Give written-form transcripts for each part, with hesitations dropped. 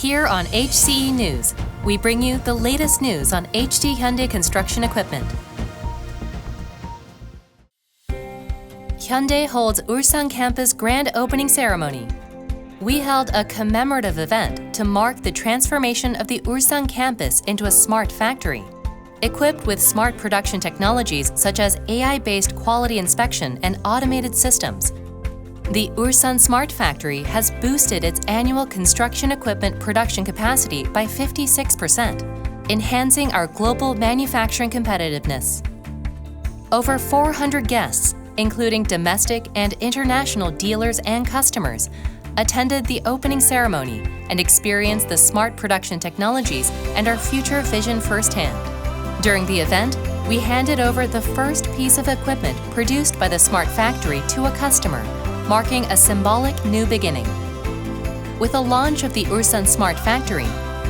Here on HCE News, we bring you the latest news on HD Hyundai construction equipment. Hyundai holds Ulsan campus grand opening ceremony. We held a commemorative event to mark the transformation of the Ulsan campus into a smart factory. Equipped with smart production technologies such as AI-based quality inspection and automated systems, the Ulsan Smart Factory has boosted its annual construction equipment production capacity by 56%, enhancing our global manufacturing competitiveness. Over 400 guests, including domestic and international dealers and customers, attended the opening ceremony and experienced the smart production technologies and our future vision firsthand. During the event, we handed over the first piece of equipment produced by the Smart Factory to a customer, marking a symbolic new beginning. With the launch of the Ulsan Smart Factory,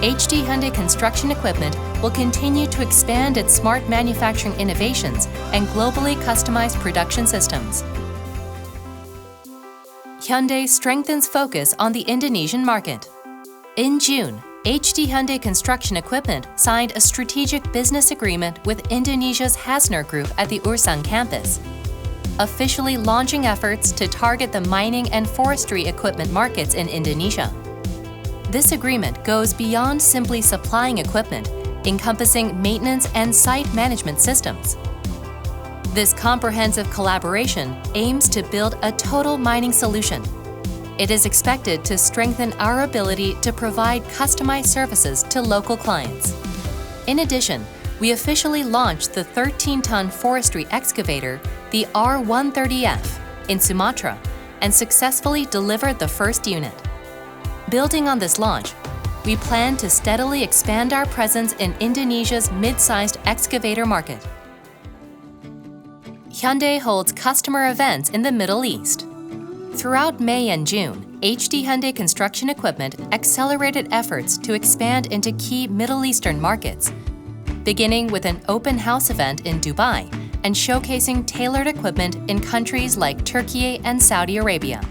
HD Hyundai Construction Equipment will continue to expand its smart manufacturing innovations and globally customized production systems. Hyundai strengthens focus on the Indonesian market. In June, HD Hyundai Construction Equipment signed a strategic business agreement with Indonesia's Hasner Group at the Ulsan campus, officially launching efforts to target the mining and forestry equipment markets in Indonesia. This agreement goes beyond simply supplying equipment, encompassing maintenance and site management systems. This comprehensive collaboration aims to build a total mining solution. It is expected to strengthen our ability to provide customized services to local clients. In addition, we officially launched the 13-ton forestry excavator, the R130F, in Sumatra, and successfully delivered the first unit. Building on this launch, we plan to steadily expand our presence in Indonesia's mid-sized excavator market. Hyundai holds customer events in the Middle East. Throughout May and June, HD Hyundai Construction Equipment accelerated efforts to expand into key Middle Eastern markets, beginning with an open house event in Dubai and showcasing tailored equipment in countries like Turkey and Saudi Arabia.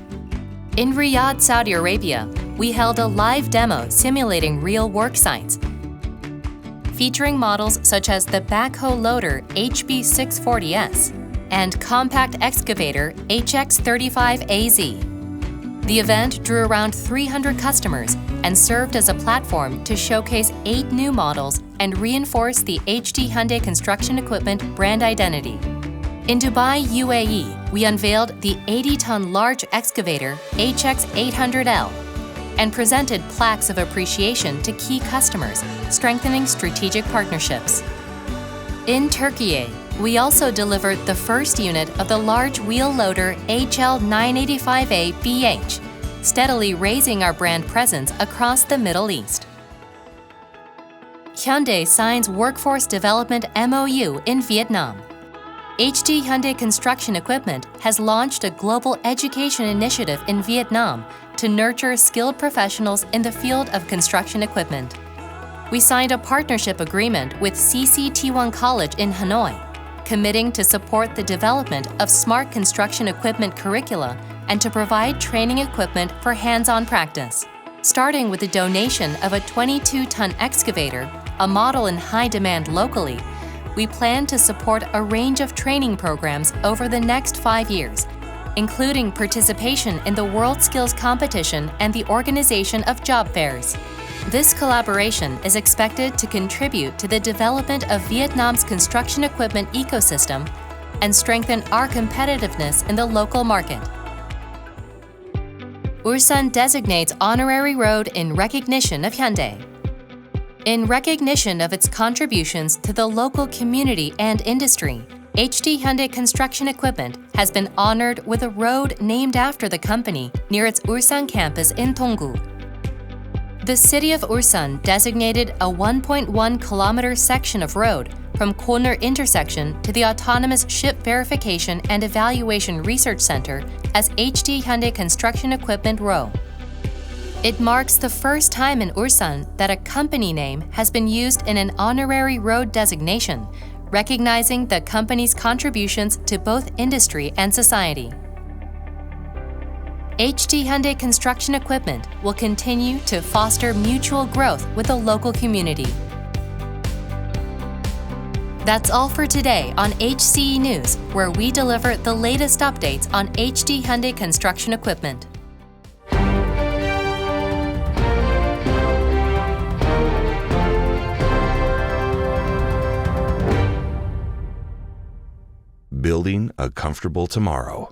In Riyadh, Saudi Arabia, we held a live demo simulating real work sites, featuring models such as the backhoe loader HB640S and compact excavator HX35AZ. The event drew around 300 customers and served as a platform to showcase 8 new models and reinforce the HD Hyundai Construction Equipment brand identity. In Dubai, UAE, we unveiled the 80-ton large excavator HX800L and presented plaques of appreciation to key customers, strengthening strategic partnerships. In Turkey, we also delivered the first unit of the large wheel loader HL985A BH, steadily raising our brand presence across the Middle East. Hyundai signs workforce development MOU in Vietnam. HD Hyundai Construction Equipment has launched a global education initiative in Vietnam to nurture skilled professionals in the field of construction equipment. We signed a partnership agreement with CCT1 College in Hanoi, committing to support the development of smart construction equipment curricula and to provide training equipment for hands-on practice. Starting with the donation of a 22-ton excavator, a model in high demand locally, we plan to support a range of training programs over the next 5 years, including participation in the World Skills Competition and the organization of job fairs. This collaboration is expected to contribute to the development of Vietnam's construction equipment ecosystem and strengthen our competitiveness in the local market. Ulsan designates Honorary Road in recognition of Hyundai. In recognition of its contributions to the local community and industry, HD Hyundai Construction Equipment has been honored with a road named after the company near its Ulsan campus in Tonggu. The city of Ulsan designated a 1.1-kilometer section of road from Koner intersection to the Autonomous Ship Verification and Evaluation Research Center as HD Hyundai Construction Equipment Row. It marks the first time in Ulsan that a company name has been used in an honorary road designation, recognizing the company's contributions to both industry and society. HD Hyundai Construction Equipment will continue to foster mutual growth with the local community. That's all for today on HCE News, where we deliver the latest updates on HD Hyundai Construction Equipment. Building a comfortable tomorrow.